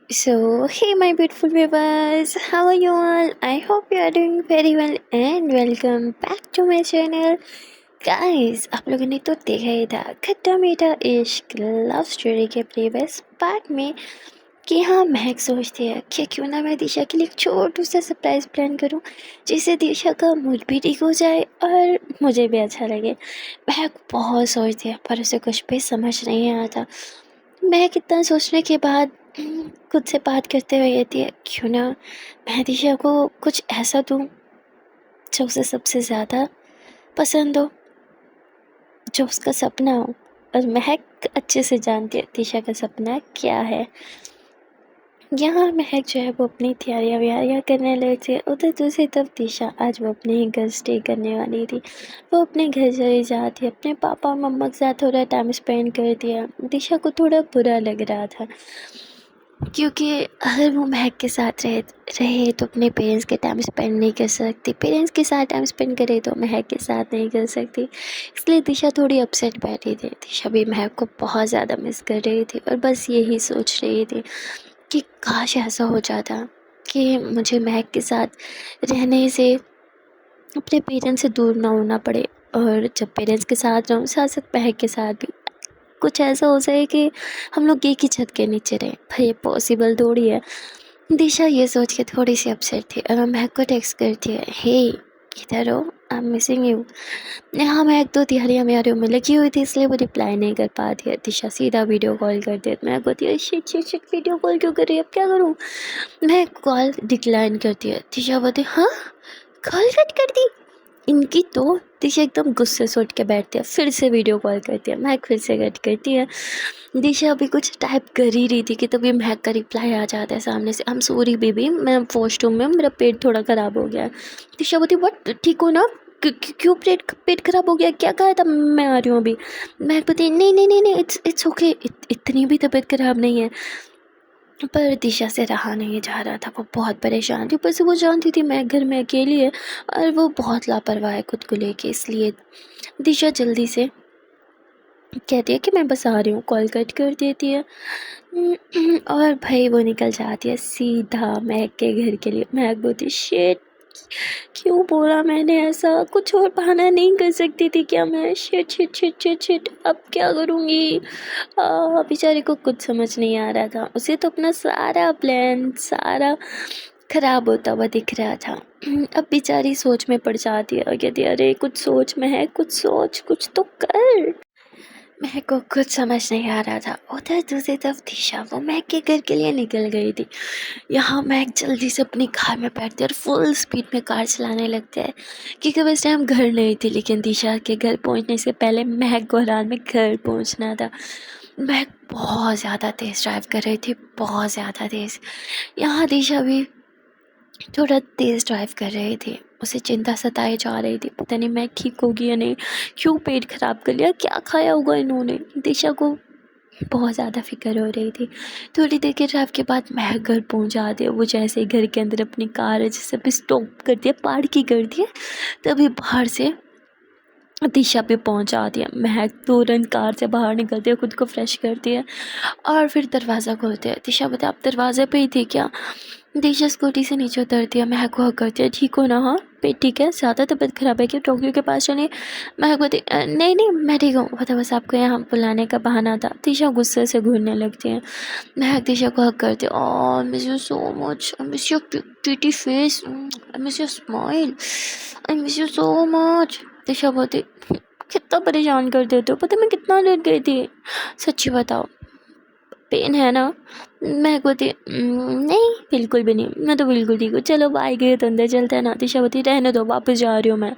So, hey, my beautiful viewers, how are you all? I hope you are doing very well and welcome back to my channel. Guys, आप लोगों ने तो देखा ही था खट्टा मीठा इश्क लव स्टोरी के प्रीवियस पार्ट में कि हाँ महक सोचती है कि क्यों ना मैं दिशा के लिए एक छोटू सा सरप्राइज प्लान करूँ जिससे दिशा का मूड भी ठीक हो जाए और मुझे भी अच्छा लगे। महक बहुत सोचती है पर उसे कुछ भी समझ नहीं आता। महक इतना सोचने के बाद खुद से बात करते हुए कहती है क्यों ना मैं दिशा को कुछ ऐसा दूँ जो उसे सबसे ज़्यादा पसंद हो, जो उसका सपना हो। और महक अच्छे से जानती है दिशा का सपना क्या है। यहाँ महक जो है वो अपनी तैयारियाँ व्यारियाँ करने लगती है। उधर दूसरी तरफ दिशा आज वो अपने ही घर स्टे करने वाली थी। वो अपने घर चली जाती है, अपने पापा और मम्मा के साथ थोड़ा टाइम स्पेंड कर दिया। दिशा को थोड़ा बुरा लग रहा था क्योंकि अगर वो महक के साथ रहे तो अपने पेरेंट्स के टाइम स्पेंड नहीं कर सकती, पेरेंट्स के साथ टाइम स्पेंड करे तो महक के साथ नहीं कर सकती। इसलिए दिशा थोड़ी अपसेट बैठी थी। दिशा भी महक को बहुत ज़्यादा मिस कर रही थी और बस यही सोच रही थी कि काश ऐसा हो जाता कि मुझे महक के साथ रहने से अपने पेरेंट्स से दूर ना होना पड़े, और जब पेरेंट्स के साथ रहूँ साथ साथ महक के साथ भी कुछ ऐसा हो जाए कि हम लोग एक ही छत के नीचे रहें। पर ये पॉसिबल थोड़ी है। दिशा ये सोच के थोड़ी सी अपसेट थी और महक को टेक्स्ट करती है, हे किधर हो, आई एम मिसिंग यू। हाँ, महक तो तैयारियाँ व्यारियों में लगी हुई थी इसलिए वो रिप्लाई नहीं कर पाती है। दिशा सीधा वीडियो कॉल कर देती है। महक बोलती है shit shit shit, video call क्यों कर रही है, अब क्या करूँ। महक कॉल डिक्लाइन करती है। दिशा बोलती है हाँ कॉल कट कर दी इनकी, तो दिशा एकदम गुस्से से उठ के बैठती है, फिर से वीडियो कॉल करती है। महक फिर से कट करती है। दिशा अभी कुछ टाइप कर ही रही थी कि तभी महक का रिप्लाई आ जाता है सामने से, आई एम सॉरी बेबी, मैं वॉशरूम में, मेरा पेट थोड़ा ख़राब हो गया है। दिशा बोलती व्हाट, ठीक हो ना, क्यों पेट पेट खराब हो गया, क्या कहा था, मैं आ रही हूँ अभी। महक बोलती नहीं नहीं नहीं नहीं, इट्स ओके, इतनी भी तबीयत खराब नहीं है। पर दिशा से रहा नहीं जा रहा था, वो बहुत परेशान थी। ऊपर से वो जानती थी मैं घर में अकेली है और वो बहुत लापरवाह है खुद को लेके, इसलिए दिशा जल्दी से कहती है कि मैं बस आ रही हूँ, कॉल कट कर देती है। और भाई वो निकल जाती है सीधा महक के घर के लिए। महक बोलती शिट, क्यों बोला मैंने ऐसा, कुछ और बहाना नहीं कर सकती थी क्या मैं, shit shit shit shit shit, अब क्या करूँगी। बेचारी को कुछ समझ नहीं आ रहा था। उसे तो अपना सारा प्लान सारा खराब होता हुआ दिख रहा था। अब बेचारी सोच में पड़ जाती है और कहती है अरे कुछ सोच में है, कुछ सोच, कुछ तो कर। महक को कुछ समझ नहीं आ रहा था। उधर दूसरी तरफ दिशा वो महक के घर के लिए निकल गई थी। यहाँ महक जल्दी से अपनी कार में बैठती है और फुल स्पीड में कार चलाने लगते हैं क्योंकि वैसे टाइम घर नहीं थी, लेकिन दिशा के घर पहुँचने से पहले महक को रात में घर पहुँचना था। महक बहुत ज़्यादा तेज़ ड्राइव कर रही थी, बहुत ज़्यादा तेज़। यहाँ दिशा भी थोड़ा तेज़ ड्राइव कर रही थी। उसे चिंता सताई जा रही थी, पता नहीं मैं ठीक होगी या नहीं, क्यों पेट खराब कर लिया, क्या खाया होगा इन्होंने। दिशा को बहुत ज़्यादा फिक्र हो रही थी। थोड़ी देर के ड्राइव के बाद महक घर पहुंच जाती है। वो जैसे ही घर के अंदर अपनी कार है जैसे भी स्टॉप करती है, पार्क ही करती है, तभी बाहर से दिशा पे पहुंच जाती है। महक तुरंत कार से बाहर निकलती है, खुद को फ्रेश करती है और फिर दरवाज़ा खोलती है। दिशा बोलती है आप दरवाजे पे ही थी क्या। दिशा स्कूटी से नीचे उतरती है, महक को हक करती है, ठीक हो ना, हाँ पेट ठीक है, ज़्यादा तबीयत ख़राब है क्या, डॉक्टर के पास चले। महक बोलती नहीं नहीं मैं ठीक हूँ, पता बस आपको यहाँ बुलाने का बहाना था। दिशा गुस्से से घूरने लगती है। महक दिशा को हक करती है, I miss you so much, I miss your pretty face, I miss your smile, I miss you so much. Disha बोलती कितना परेशान कर देते हो, पता मैं कितना लेट गई थी, सच्ची बताओ पेन है ना। महक बोलती नहीं बिल्कुल भी नहीं, मैं तो बिल्कुल ठीक हूँ, चलो बाइक गए तो अंदर चलते हैं ना। दिशा बोलती रहने दो, वापस जा रही हूँ मैं।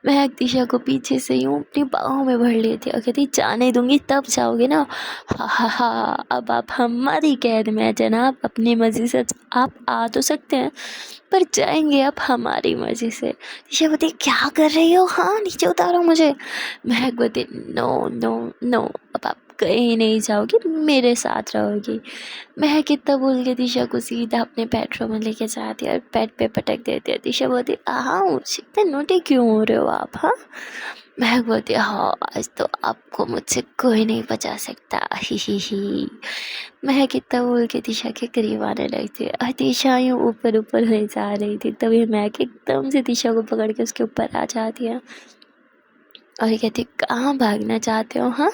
महक दिशा को पीछे से यूँ अपनी बाहों में भर लेती और कहती जाने दूंगी तब जाओगे ना, हा हा हा, अब आप हमारी कैद में है जनाब, अपनी मर्जी से आप आ तो सकते हैं पर जाएंगे आप हमारी मर्जी से। दिशा बोलती क्या कर रही हो, हाँ नीचे उतारो मुझे। महक बोलती नो नो नो, अब आप कहीं नहीं जाओगी, मेरे साथ रहोगी। महक इतना बोल के दिशा को सीधा अपने बेडरूम में लेके जाती है और बेड पे पटक देती है। दिशा बोलती हाँ इतने नोटे क्यों हो रहे हो आप, हाँ महक बोलती है हाँ आज तो आपको मुझसे कोई नहीं बचा सकता, ही। महक इतना बोल के दिशा के करीब आने लगती है और दिशा यूँ ऊपर ऊपर हो जा रही थी, तभी महक एकदम से दिशा को पकड़ के उसके ऊपर आ जाती है और कहती कहाँ भागना चाहते हो, हाँ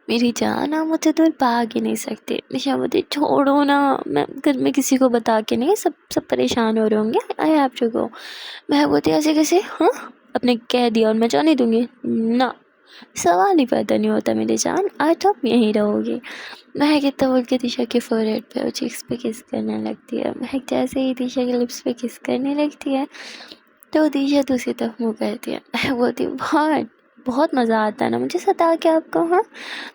मेरी जान, आप मुझसे दूर भाग ही नहीं सकते। दिशा बोलती छोड़ो ना, मैं घर में किसी को बता के नहीं, सब परेशान हो रहे होंगे, आई हैव टू गो। मैं बोलती ऐसे कैसे, हाँ आपने कह दिया और मैं जाने दूंगी ना, सवाल ही पैदा नहीं होता मेरी जान, आज आप यहीं रहोगी। महक इतना बोल के दिशा के फोरहेड पे और चीक्स पे किस करने लगती है। महक जैसे ही दिशा के लिप्स पे किस करने लगती है तो दिशा दूसरी तरफ मुँह करती है। महक बोलती बहुत बहुत मज़ा आता है ना मुझे सता के आपको, हाँ।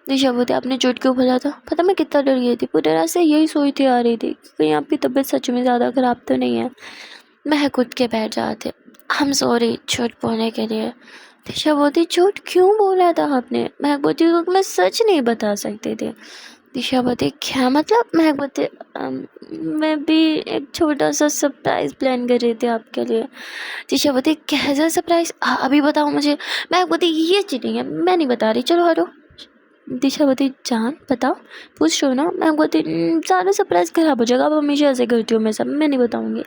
दिशा बोलती आपने झूठ क्यों बोला था, पता मैं कितना डर गई थी, पूरी रात से यही सोचती आ रही थी कहीं आपकी तबीयत सच में ज़्यादा ख़राब तो नहीं है। महक उठ के बैठ जाते, हम सॉरी झूठ बोलने के लिए। दिशा बोलती झूठ क्यों बोला था आपने। महक बोलती मैं सच नहीं बता सकती थी। दिशा बोलती क्या मतलब। महक बोलती मैं भी एक छोटा सा सरप्राइज़ प्लान कर रही थी आपके लिए। दिशा बोलती कैसा सरप्राइज़, अभी बताओ मुझे। महक बोलती ये चीटिंग है, मैं नहीं बता रही, चलो हटो। दिशा बोलती जान बताओ, पूछ रहे हो ना। मैं बोलती सारा सरप्राइज़ ख़राब हो जाएगा, अब हमेशा ऐसे करती हूँ मैं, सब मैं नहीं बताऊँगी।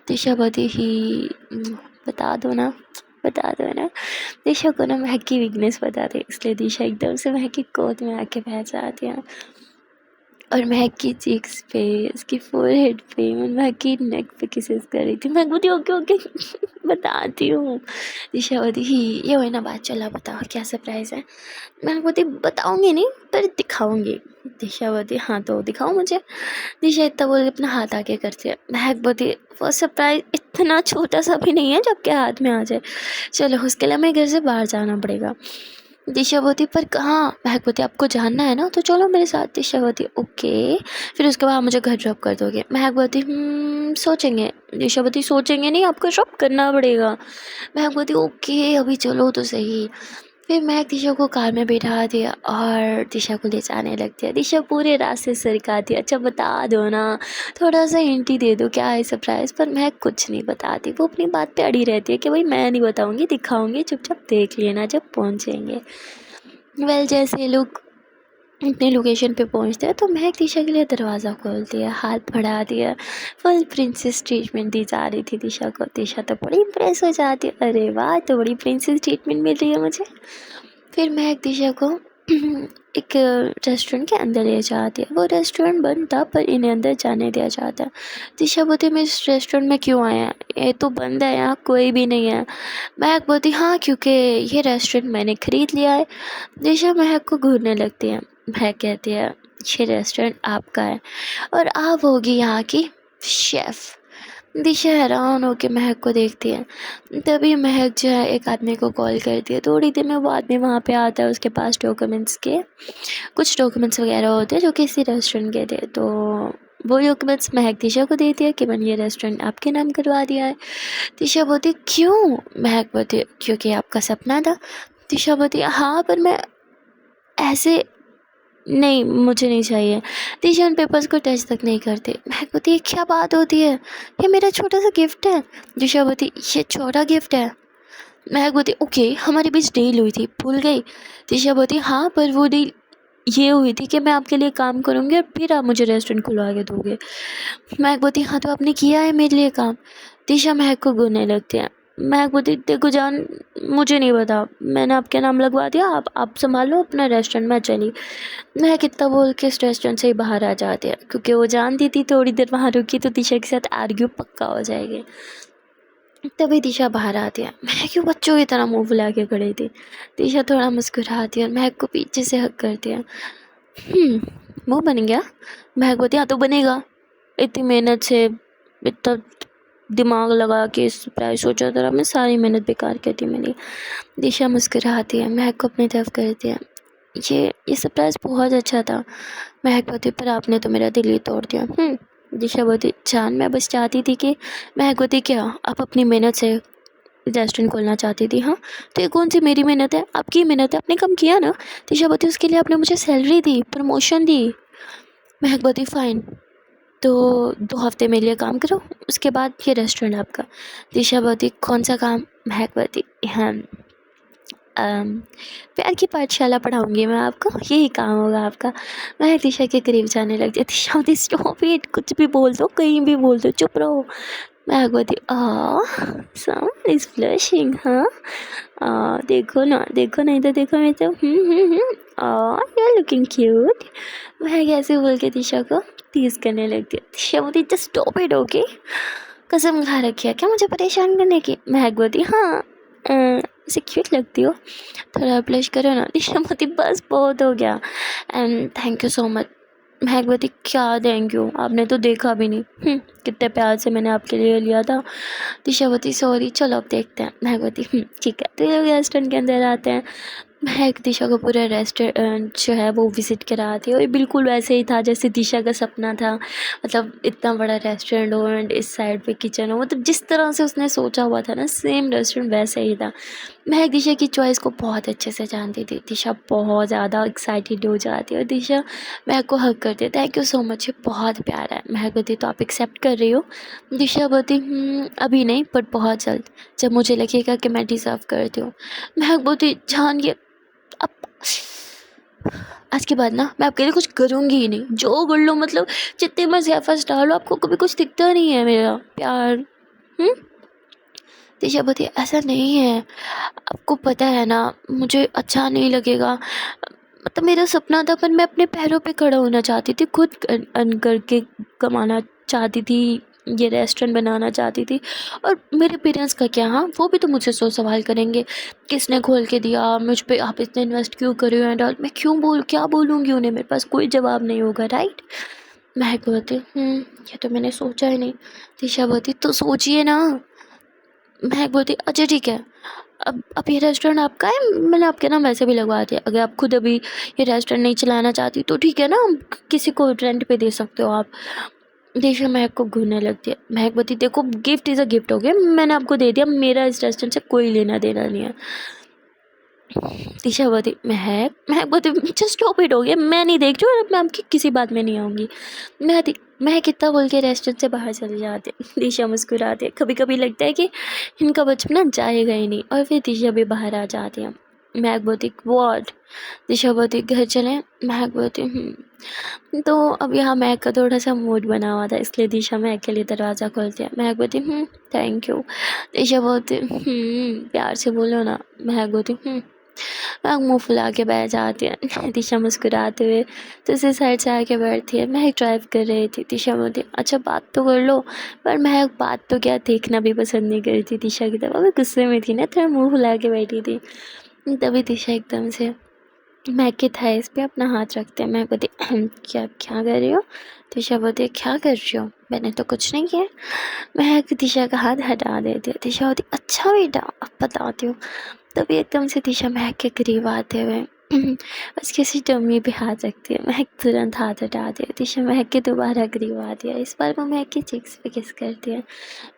दिशा बोलती ही बता दो ना, बता दो ना। दिशा को ना महक की वीकनेस बता दे, इसलिए दिशा एकदम से महक की गोद में आके बैठ जाती है और महक की चीक्स पे, उसकी फोरहेड पे, महक की नेक पे किसेस कर रही थी। महक बोलती ओके ओके बताती हूँ। दिशा बोलती ही ये हुई ना बात, चला बताओ क्या सरप्राइज़ है। मैं बोलती बताऊँगी नहीं पर दिखाऊँगी। दिशा बोलती हाँ तो दिखाओ मुझे। दिशा इतना बोल के अपना हाथ आगे करती है। महक बोलती वो सरप्राइज़ इतना छोटा सा भी नहीं है जो आपके हाथ में आ जाए, चलो उसके लिए हमें घर से बाहर जाना पड़ेगा। दिशा बोलती पर कहाँ। महक बोलती आपको जानना है ना तो चलो मेरे साथ। दिशा बोलती ओके, फिर उसके बाद मुझे घर ड्रॉप कर दोगे। महक बोलती सोचेंगे। दिशा बोलती सोचेंगे नहीं, आपको ड्रॉप करना पड़ेगा। महक बोलती ओके अभी चलो तो सही। फिर महक दिशा को कार में बैठा दिया और दिशा को ले जाने लगती है। दिशा पूरे रास्ते सरकाती है अच्छा बता दो ना, थोड़ा सा हिंट ही दे दो क्या है सरप्राइज़, पर महक कुछ नहीं बताती। वो अपनी बात पे अड़ी रहती है कि भाई मैं नहीं बताऊंगी, दिखाऊंगी, चुपचाप देख लेना जब पहुंचेंगे। जैसे ये लोग अपने लोकेशन पे पहुंचते हैं तो महक दिशा के लिए दरवाज़ा खोलती है, हाथ बढ़ा दिया, फुल प्रिंसेस ट्रीटमेंट दी जा रही थी दिशा को। दिशा तो बड़ी इम्प्रेस हो जाती है, अरे वाह तो बड़ी प्रिंसेस ट्रीटमेंट मिल रही है मुझे। फिर महक दिशा को एक रेस्टोरेंट के अंदर ले जाती है। वो रेस्टोरेंट बंद था पर इन्हें अंदर जाने दिया जाता है। दिशा बोलती मैं इस रेस्टोरेंट में क्यों आया, ये तो बंद है, यहाँ कोई भी नहीं है। महक बोलती हाँ क्योंकि ये रेस्टोरेंट मैंने ख़रीद लिया है। दिशा महक को घूरने लगती है। महक कहती है ये रेस्टोरेंट आपका है और आप होगी यहाँ की शेफ़। दिशा हैरान होकर महक को देखती है। तभी महक जो है एक आदमी को कॉल करती है। थोड़ी देर में वो आदमी वहाँ पे आता है, उसके पास डॉक्यूमेंट्स के कुछ डॉक्यूमेंट्स वगैरह होते हैं जो किसी रेस्टोरेंट के थे। तो वो डॉक्यूमेंट्स महक दिशा को देती है कि मैंने ये रेस्टोरेंट आपके नाम करवा दिया है। दिशा बोलती क्यों। महक बोलती क्योंकि आपका सपना था। दिशा बोलती हाँ पर मैं ऐसे नहीं, मुझे नहीं चाहिए। दिशा उन पेपर्स को टच तक नहीं करती। महक बोलती ये क्या बात होती है, ये मेरा छोटा सा गिफ्ट है। दिशा बोलती ये छोटा गिफ्ट है। महक बोलती ओके हमारे बीच डील हुई थी, भूल गई। दिशा बोलती हाँ पर वो डील ये हुई थी कि मैं आपके लिए काम करूँगी और फिर आप मुझे रेस्टोरेंट खुलवा के दोगे। महक बोलती हाँ तो आपने किया है मेरे लिए काम। दिशा महक को घूरने लगती है। महक बोलती देखो जान मुझे नहीं पता, मैंने आपके नाम लगवा दिया, आप संभालो अपना रेस्टोरेंट, मैं चली। महक इतना बोल के इस रेस्टोरेंट से ही बाहर आ जाती है क्योंकि वो जानती थी थोड़ी देर वहाँ रुकी तो दिशा के साथ आर्ग्यू पक्का हो जाएगी। तभी दिशा बाहर आती है। महक क्यों बच्चों की तरह मुंह फुला के खड़ी थी। दिशा थोड़ा मुस्कुराती है और महक को पीछे से हक करती है। मुंह बन गया। महक बोलती हाँ तो बनेगा, इतनी मेहनत से इतना दिमाग लगा के इस प्राइस सोचा था, मैं सारी मेहनत बेकार करती मेरी। दिशा मुस्कुराती है, महक को अपनी तरफ करती है। ये सरप्राइज़ बहुत अच्छा था। महक बोलती पर आपने तो मेरा दिल ही तोड़ दिया। दिशा बोलती जान मैं बस चाहती थी कि। महक बोलती क्या आप अपनी मेहनत से रेस्टोरेंट खोलना चाहती थी, हाँ तो ये कौन सी मेरी मेहनत है, आपकी मेहनत है, आपने कम किया ना। दिशा बोलती उसके लिए आपने मुझे सैलरी दी, प्रमोशन दी। महक बोलती फ़ाइन तो 2 हफ्ते मेरे लिए काम करो, उसके बाद ये रेस्टोरेंट आपका। दिशा बोलती कौन सा काम। महक बोलती हाँ प्यार की पाठशाला पढ़ाऊँगी मैं आपको, यही काम होगा आपका। मैं दिशा के करीब जाने लग जाती, शांति स्टॉप इट, कुछ भी बोल दो, कहीं भी बोल दो, चुप रहो। मैं बोलती समवन इज़ फ्लशिंग, हाँ? देखो नहीं तो देखो मैं तो यू आर लुकिंग क्यूट। मैं कैसे बोल के दिशा को टीज़ करने लगती है। दिशा बोलती जस्ट स्टॉप इट, ओके? कसम खा रखी है क्या मुझे परेशान करने की? महक बोलती हाँ, ऐसे क्यूट लगती हो, थोड़ा ब्लश करो ना। दिशा बोलती बस बहुत हो गया, and thank you so much. महक बोलती क्या थैंक यू, आपने तो देखा भी नहीं, कितने प्यार से मैंने आपके लिए लिया था। दिशा बोलती सॉरी, चलो अब देखते हैं। महक बोलती ठीक है। तो ये लोग रेस्टोरेंट के अंदर आते हैं। महक दिशा को पूरा रेस्टोरेंट जो है वो विज़िट कराती है, और ये बिल्कुल वैसे ही था जैसे दिशा का सपना था। मतलब इतना बड़ा रेस्टोरेंट हो एंड इस साइड पे किचन हो, मतलब जिस तरह से उसने सोचा हुआ था ना, सेम रेस्टोरेंट वैसे ही था। महक दिशा की चॉइस को बहुत अच्छे से जानती थी। दिशा बहुत ज़्यादा एक्साइटेड हो जाती है और दिशा महक को हग करती है, थैंक यू सो मच, ये बहुत प्यारा है। महक बोलती तो आप एक्सेप्ट कर रही हो? दिशा बोलती अभी नहीं, बट बहुत जल्द, जब मुझे लगेगा कि मैं डिज़र्व करती हूँ। महक बोलती जान ये अब आज के बाद ना मैं आपके लिए कुछ करूँगी ही नहीं, जो कर लो, मतलब जितने मर्जी एफर्ट्स डालो, आपको कभी कुछ दिखता नहीं है मेरा प्यार। दिशा बोलती ऐसा नहीं है, आपको पता है ना मुझे अच्छा नहीं लगेगा, मतलब मेरा सपना था, पर मैं अपने पैरों पे खड़ा होना चाहती थी, खुद अर्न करके कमाना चाहती थी, ये रेस्टोरेंट बनाना चाहती थी। और मेरे पेरेंट्स का क्या, हाँ वो भी तो मुझसे 100 सवाल करेंगे, किसने खोल के दिया मुझ पे, आप इतने इन्वेस्ट क्यों कर रहे हो एंड ऑल। मैं क्यों क्या बोलूँगी उन्हें, मेरे पास कोई जवाब नहीं होगा, राइट? महक बोलती ये तो मैंने सोचा ही नहीं। दिशा बोलती तो सोचिए ना। महक बोलती अच्छा ठीक है, अब ये रेस्टोरेंट आपका है, मैंने आपके नाम वैसे भी लगवा दिया, अगर आप खुद अभी ये रेस्टोरेंट नहीं चलाना चाहती तो ठीक है ना, किसी को रेंट पे दे सकते हो आप। दिशा महक को घूरने लगती है। महक बोलती देखो गिफ्ट इज़ अ गिफ्ट, हो गया, मैंने आपको दे दिया, मेरा इस रेस्टोरेंट से कोई लेना देना नहीं है। दिशा बोलती महक बोलती जस्ट स्टॉप इट, हो गया, मैं नहीं देख रही हूँ, और मैं आपकी किसी बात में नहीं आऊँगी। मैं कितना बोल के रेस्टोरेंट से बाहर चले जाते। दिशा मुस्कुराती है, कभी कभी लगता है कि इनका बचपना जाएगा ही नहीं, और फिर दिशा भी बाहर आ जाती है। महक बोलती वॉट? दिशा बोलती घर चलें? महक बोलती तो अब यहाँ महक का थोड़ा सा मूड बना हुआ था, इसलिए दिशा महक के लिए दरवाज़ा खोलती है। महक बोलती थैंक यू। दिशा बोलती प्यार से बोलो ना। महक बोलती महक मुँह फुला के बैठ जाती है। दिशा मुस्कुराते हुए तो उसे साइड से आके बैठती है। महक ड्राइव कर रही थी। दिशा बोलती अच्छा बात तो कर लो, पर महक बात तो क्या, देखना भी पसंद नहीं करी थी दिशा की तरफ। वो गुस्से में थी ना, थोड़ा मुँह फुला के बैठी थी। तभी दिशा एकदम से महक के थाइस पे अपना हाथ रखते हैं। महक बोलती क्या क्या कर रही हो? दिशा बोलती क्या कर रही हो? मैंने तो कुछ नहीं किया। महक दिशा का हाथ हटा देती है। दिशा बोलती अच्छा बेटा अब बताती हूँ। तभी एकदम से दिशा महक के करीब आते हुए उसकी सी टम्मी पे हाथ रखती है। महक तुरंत हाथ हटा दी है। दिशा महक के दोबारा करीब आती है। इस बार वो महक की चिक्स पे किस करती है।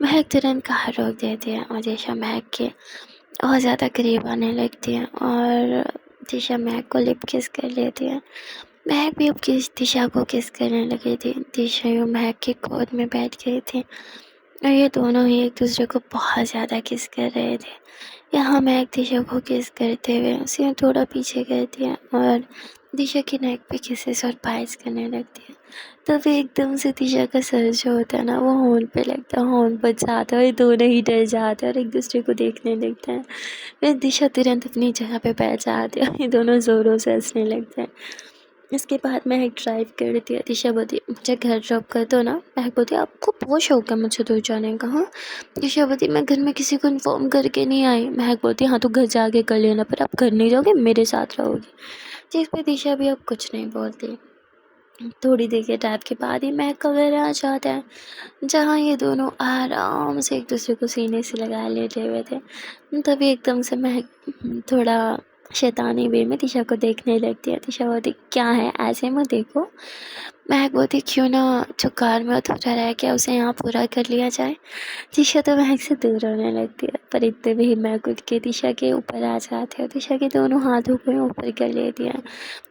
महक तुरंत कहाँ रोक देती है और दिशा महक के और ज़्यादा करीब आने लगती है, और दिशा महक को लिप किस कर लेती है। महक भी अब किस दिशा को किस करने लगी थी। दिशा यूँ महक की गोद में बैठ गई थी और ये दोनों ही एक दूसरे को बहुत ज़्यादा किस कर रहे थे। यहाँ महक दिशा को किस करते हुए उसे थोड़ा पीछे करती है और दिशा की नेक पे किसेस और बाइट्स करने लगती है। तभी एकदम से दिशा का सर जो होता है ना, वो हॉर्न पे लगता है, हॉर्न बज जाता है और दोनों ही डर जाते हैं और एक दूसरे को देखने लगते हैं। फिर दिशा तुरंत अपनी जगह पे बैठ जाती है और ये दोनों ज़ोरों से हंसने लगते हैं। इसके बाद महक ड्राइव करती है। दिशा बोलती मुझे घर ड्रॉप कर दो ना। महक बोलती आपको बहुत शौक है मुझे दूर जाने का, हाँ? दिशा बोलती मैं घर में किसी को इन्फॉर्म करके नहीं आई। महक बोलती हाँ तो घर जाके कर लेना, पर आप घर नहीं जाओगे, मेरे साथ रहोगी। जिस पे दिशा भी अब कुछ नहीं बोलती। थोड़ी देर के टाइप के बाद ही महक का घर आ जाता है, जहाँ ये दोनों आराम से एक दूसरे को सीने से लगा लेटे हुए थे। तभी एकदम से महक थोड़ा शैतानी वे में दिशा को देखने लगती है। दिशा बोलती क्या है ऐसे में देखो। महक बोलती क्यों ना जो कार में अधूरा रह गया उसे यहाँ पूरा कर लिया जाए। दिशा तो महक से दूर होने लगती है, पर इतने भी महक उठ के दिशा के ऊपर आ जाते हैं। दिशा के दोनों हाथों को ऊपर कर लेती है।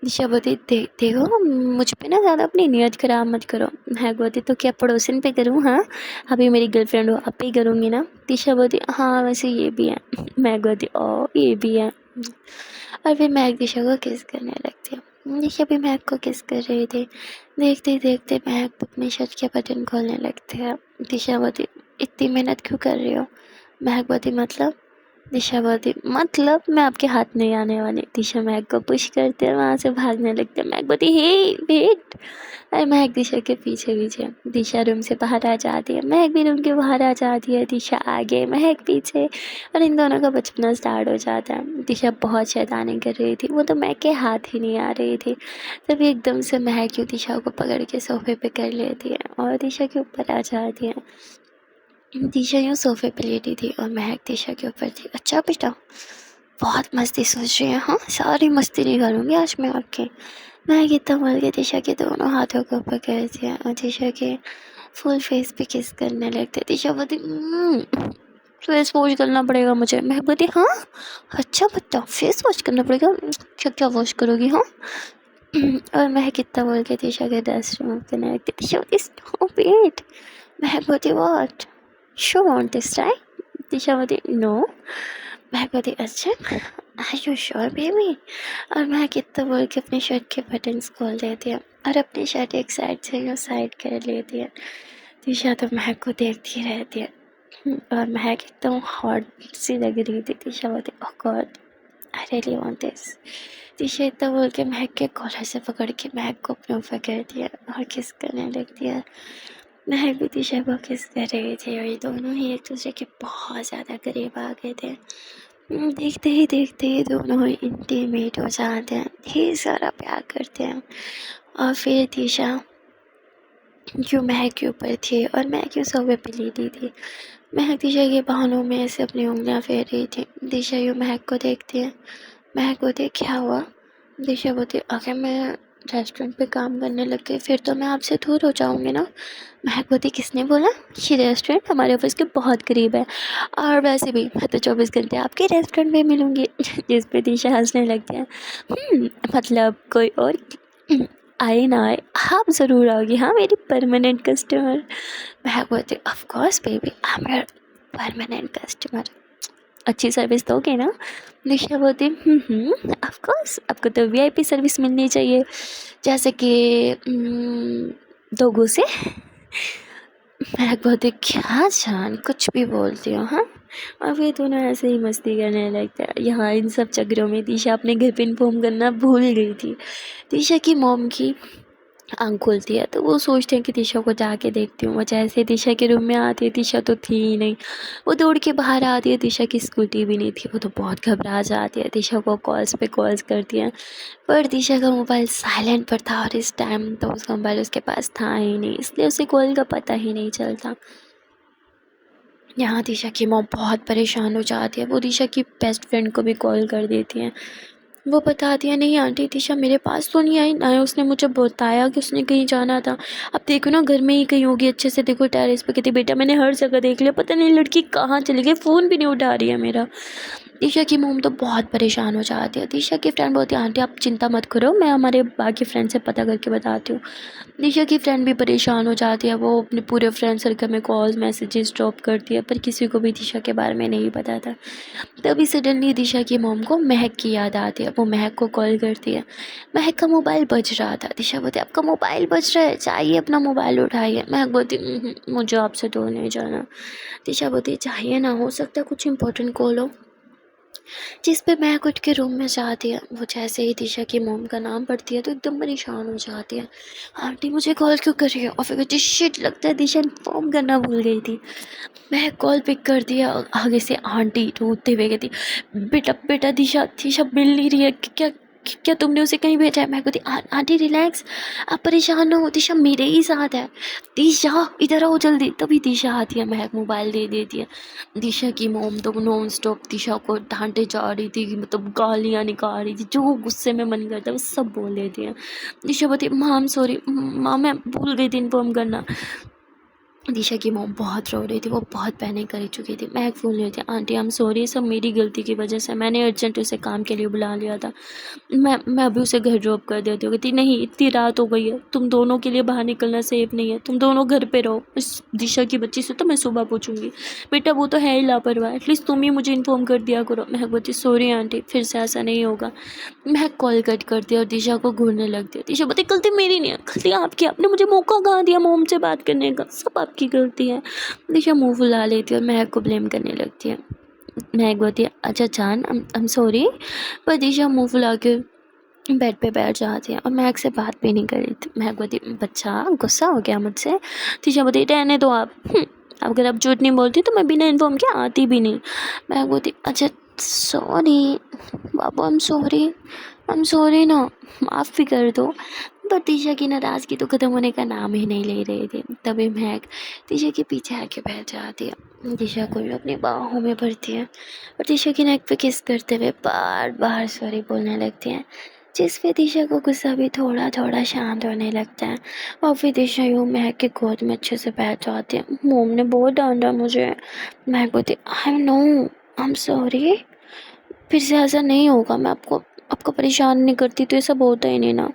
दिशा बोलती देखो मुझ पे ना ज़्यादा अपनी नीयत खराब मत करो। महक बोलती तो क्या पड़ोसन पे करूँ, हाँ? अभी मेरी गर्लफ्रेंड हो, अब पे ही करूँगी ना। दिशा बोलती हाँ वैसे ये भी है। महक बोलती ओ ये भी है। और फिर महक दिशा को किस करने लगती है। दिशा भी महक को किस कर रही थी। देखते ही देखते महक अपने शर्ट के बटन खोलने लगते हैं। दिशा बोलती, इतनी मेहनत क्यों कर रही हो? महक बोलती, मतलब? दिशा बोलती, मतलब मैं आपके हाथ नहीं आने वाली। दिशा महक को पुश करते हैं, वहाँ से भागने लगते हैं। महक बोलती, हे वेट। और महक दिशा के पीछे पीछे। दिशा रूम से बाहर आ जाती है, महक भी रूम के बाहर आ जाती है। दिशा आगे, महक पीछे, और इन दोनों का बचपना स्टार्ट हो जाता है। दिशा बहुत शैतानी कर रही थी, वो तो महक के हाथ ही नहीं आ रही थी। तभी एकदम से महक क्यों दिशा को पकड़ के सोफे पे कर लेती है और दिशा के ऊपर आ जाती है। दिशा यूँ सोफे पे लेटी थी और महक दिशा के ऊपर थी। अच्छा बेटा, बहुत मस्ती सोच रही है, हाँ? सारी मस्ती निकालूंगी आज मैं आपकी। महक इतना बोल के दिशा के दोनों हाथों के ऊपर करती है और दिशा के फुल फेस पे किस करने लगते। दिशा बोलती, फेस वॉश करना पड़ेगा मुझे। महक बोलती, हाँ? अच्छा बच्चा, फेस वॉश करना पड़ेगा? क्या क्या वॉश करोगी, हाँ? और महक कितना बोल के दिशा के ड्रेस रिमूव करने लगती। दिशा बोलती, स्टॉप इट। महक बोलती, what, show want this right? Disha बोलती, नो। महक बोलती, अच्छा, आर यू श्योर बेबी? और महक कितना बोल के अपनी शर्ट के बटन्स खोल देती है और अपनी शर्ट एक साइड से यूँ साइड कर लेती है। दिशा तो महक को देखती रहती है और महक एकदम हॉट सी लग रही थी। दिशा बोलती, oh god, I really want this. Disha इतना बोल के महक के कॉलर से पकड़ के महक को अपने ऊपर कर दिया और किस करने लगती है। महक भी दिशा को किस कर रही थी और ये दोनों ही एक दूसरे के बहुत ज़्यादा करीब आ गए थे। देखते ही दोनों ही इंटीमेट हो जाते हैं, ढेर सारा प्यार करते हैं। और फिर दिशा जो महक के ऊपर थी और महक क्यों सोफे पे लेटी थी। महक दिशा के बाहों में ऐसे अपनी उंगलियां फेर रही थी। दिशा यूँ महक को देखती है। महक बोलती, क्या हुआ? दिशा बोलती, अगर मैं रेस्टोरेंट पे काम करने लग गई फिर तो मैं आपसे दूर हो जाऊंगी ना। महक बोलती, किसने बोला? ये रेस्टोरेंट हमारे ऑफिस के बहुत करीब है और वैसे भी मैं तो 24 घंटे आपके रेस्टोरेंट में मिलूंगी। जिस पे दिशा हंसने लगती है। मतलब कोई और आए ना आए, आप ज़रूर आओगी, हाँ मेरी परमानेंट कस्टमर। महक बोलती, of course baby, I am your permanent customer. अच्छी सर्विस दोगे ना? दिशा बोलती, ऑफ कोर्स, आपको तो वीआईपी सर्विस मिलनी चाहिए, जैसे कि 2 से। महक बोलती, क्या जान कुछ भी बोलती हो, हाँ? और वे दोनों ऐसे ही मस्ती करने लगते हैं। यहाँ इन सब चक्करों में दिशा अपने घर पे इन्फॉर्म करना भूल गई थी। दिशा की मॉम की आँख खुलती है तो वो सोचते हैं कि दिशा को जाके देखती हूँ। वो जैसे दिशा के रूम में आती है, दिशा तो थी ही नहीं। वो दौड़ के बाहर आती है, दिशा की स्कूटी भी नहीं थी। वो तो बहुत घबरा जाती है, दिशा को कॉल्स पे कॉल्स करती है, पर दिशा का मोबाइल साइलेंट पर था और इस टाइम तो उसका मोबाइल उसके पास था ही नहीं, इसलिए उसे कॉल का पता ही नहीं चलता। यहाँ दिशा की मॉम बहुत परेशान हो जाती है। वो दिशा की बेस्ट फ्रेंड को भी कॉल कर देती है। वो बताती है, नहीं आंटी, दिशा मेरे पास तो नहीं आई, ना ही उसने मुझे बताया कि उसने कहीं जाना था। अब देखो ना, घर में ही कहीं होगी, अच्छे से देखो टेरेस पे। कहती, बेटा मैंने हर जगह देख लिया, पता नहीं लड़की कहाँ चली गई, फ़ोन भी नहीं उठा रही है मेरा। दिशा की मॉम तो बहुत परेशान हो जाती है। दिशा की फ्रेंड बोलती है, आंटी आप चिंता मत करो, मैं हमारे बाकी फ्रेंड से पता करके बताती हूँ। दिशा की फ्रेंड भी परेशान हो जाती है। वो अपने पूरे फ्रेंड सर्कल में कॉल्स मैसेजेस ड्रॉप करती है, पर किसी को भी दिशा के बारे में नहीं पता था। तभी सडनली दिशा की मॉम को महक की याद आती है। वो महक को कॉल करती है। महक का मोबाइल बज रहा था। दिशा बोलती, आपका मोबाइल बज रहा है, चाहिए अपना मोबाइल उठाइए। महक बोलती, मुझे आपसे दूर नहीं जाना। दिशा बोलती, चाहिए ना, हो सकता है कुछ इंपॉर्टेंट कॉल हो। जिस पे महक उठ के रूम में जाती है। वो जैसे ही दिशा की मॉम का नाम पढ़ती है तो एकदम परेशान हो जाती है। आंटी मुझे कॉल क्यों कर रही है? और फिर कहती, शिट, लगता है दिशा इन्फॉर्म करना भूल गई थी। मैं कॉल पिक कर दिया। आगे से आंटी रोते हुए कहती, बेटा बेटा दिशा दिशा मिल नहीं रही है, क्या क्या तुमने उसे कहीं भेजा है? मैं कहती, आंटी रिलैक्स, आप परेशान ना हो, दिशा मेरे ही साथ है। दिशा इधर आओ जल्दी। तभी दिशा आती है, महक मोबाइल दे देती है। दिशा की मोम तो नॉन स्टॉप दिशा को डांटे जा रही थी, मतलब गालियाँ निकाल रही थी, जो गुस्से में मन करता है वो सब बोल देती है। दिशा बोलती, माँ सॉरी, माँ मैं भूल गई थी इन्फॉर्म करना। दिशा की मॉम बहुत रो रही थी, वो बहुत पैनिक कर चुकी थी। महक बोल रही थी, आंटी आई एम सॉरी, सब मेरी गलती की वजह से, मैंने अर्जेंट उसे काम के लिए बुला लिया था, मैं अभी उसे घर ड्रॉप कर देती हूँ। कहती नहीं, इतनी रात हो गई है, तुम दोनों के लिए बाहर निकलना सेफ नहीं है, तुम दोनों घर पे रहो। इस दिशा की बच्ची से तो मैं सुबह पूछूंगी। बेटा वो तो है ही लापरवाह, एटलीस्ट तुम ही मुझे इन्फॉर्म कर दिया करो। महक बोलती सॉरी आंटी, फिर से ऐसा नहीं होगा। महक कॉल कट करती है और दिशा को घूरने लगती है। दिशा बोलती गलती मेरी नहीं है, गलती आपकी, आपने मुझे मौका कहाँ दिया मोम से बात करने का, सब आपकी गलती है। दिशा मुंह फुला लेती है और महक को ब्लेम करने लगती है। महक बोलती है अच्छा जान, आई एम सॉरी। पर दिशा मुंह फुला के बेड पे बैठ जाती है और महक से बात भी नहीं कर रही थी। महक बोलती बच्चा गुस्सा हो गया मुझसे। दिशा बोलती रहने दो आप, अगर आप झूठ नहीं बोलती तो मैं बिना इन्फॉर्म के आती भी नहीं। महक बोलती अच्छा sorry Babu, I am sorry ना, माफ़ भी कर दो। पर दिशा की नाराज़गी तो ख़त्म होने का नाम ही नहीं ले रही थी। तभी महक दिशा के पीछे आके बैठ जाती है। दिशा को भी अपनी बाहों में भरती है और दिशा की नेक पे किस करते हुए बार बार सॉरी बोलने लगती है, जिस पे दिशा को गुस्सा भी थोड़ा थोड़ा शांत होने लगता है। और फिर दिशा यूँ महक के गोद में अच्छे से बैठ जाती है। मोम ने बहुत डांटा मुझे। महक बोलती I know, I am sorry, फिर से ऐसा नहीं होगा, मैं आपको परेशान नहीं करती तो ये सब होता ही नहीं ना।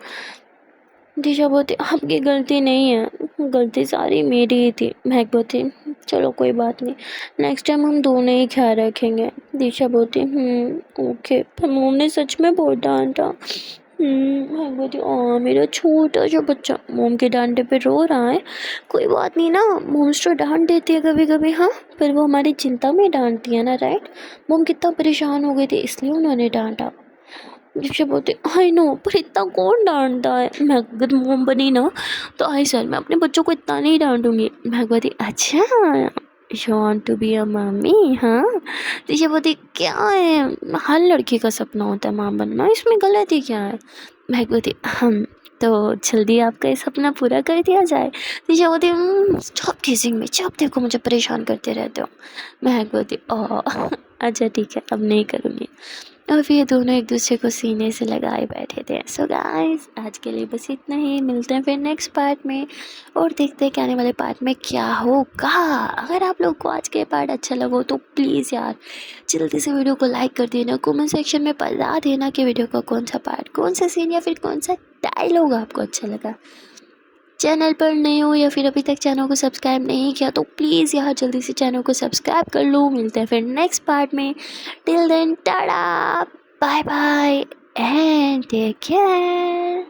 दिशा बोलती आपकी गलती नहीं है, गलती सारी मेरी ही थी। महक बोलती चलो कोई बात नहीं, नेक्स्ट टाइम हम दोनों ही ख्याल रखेंगे। दिशा बोलती ओके, पर मोम ने सच में बहुत डांटा। महक बोलती मेरा छोटा जो बच्चा मोम के डांटे पे रो रहा है, कोई बात नहीं ना, मोम तो डांट देती है कभी कभी, हाँ, पर वो हमारी चिंता में डांटती है ना, राइट। मोम कितना परेशान हो गई थी इसलिए उन्होंने डांटा। दिशा बोलती आई नो, पर इतना कौन डांटता है। मैं अगर मोम बनी ना तो आई सर मैं अपने बच्चों को इतना नहीं डांटूंगी। मैं बोलती अच्छा you want to be a mummy, हाँ। दिशा बोलती क्या है, हर लड़की का सपना होता है माँ बनना, इसमें गलती क्या है। मैं बोलती हम तो जल्दी आपका ये सपना पूरा कर दिया जाए। दिशा बोलती स्टॉप टीजिंग मी, जब देखो मुझे परेशान करते रहते हो। मैं बोलती अच्छा ठीक है, अब नहीं करूँगी। और फिर ये दोनों एक दूसरे को सीने से लगाए बैठे थे। सो गाइस आज के लिए बस इतना ही, मिलते हैं फिर नेक्स्ट पार्ट में और देखते हैं कि आने वाले पार्ट में क्या होगा। अगर आप लोग को आज के पार्ट अच्छा लगा तो प्लीज़ यार जल्दी से वीडियो को लाइक कर देना, कमेंट सेक्शन में बता देना कि वीडियो का कौन सा पार्ट, कौन सा सीन या फिर कौन सा डायलॉग आपको अच्छा लगा। चैनल पर नए हो या फिर अभी तक चैनल को सब्सक्राइब नहीं किया तो प्लीज़ यार जल्दी से चैनल को सब्सक्राइब कर लो। मिलते हैं फिर नेक्स्ट पार्ट में। Till then tata, bye bye and take care.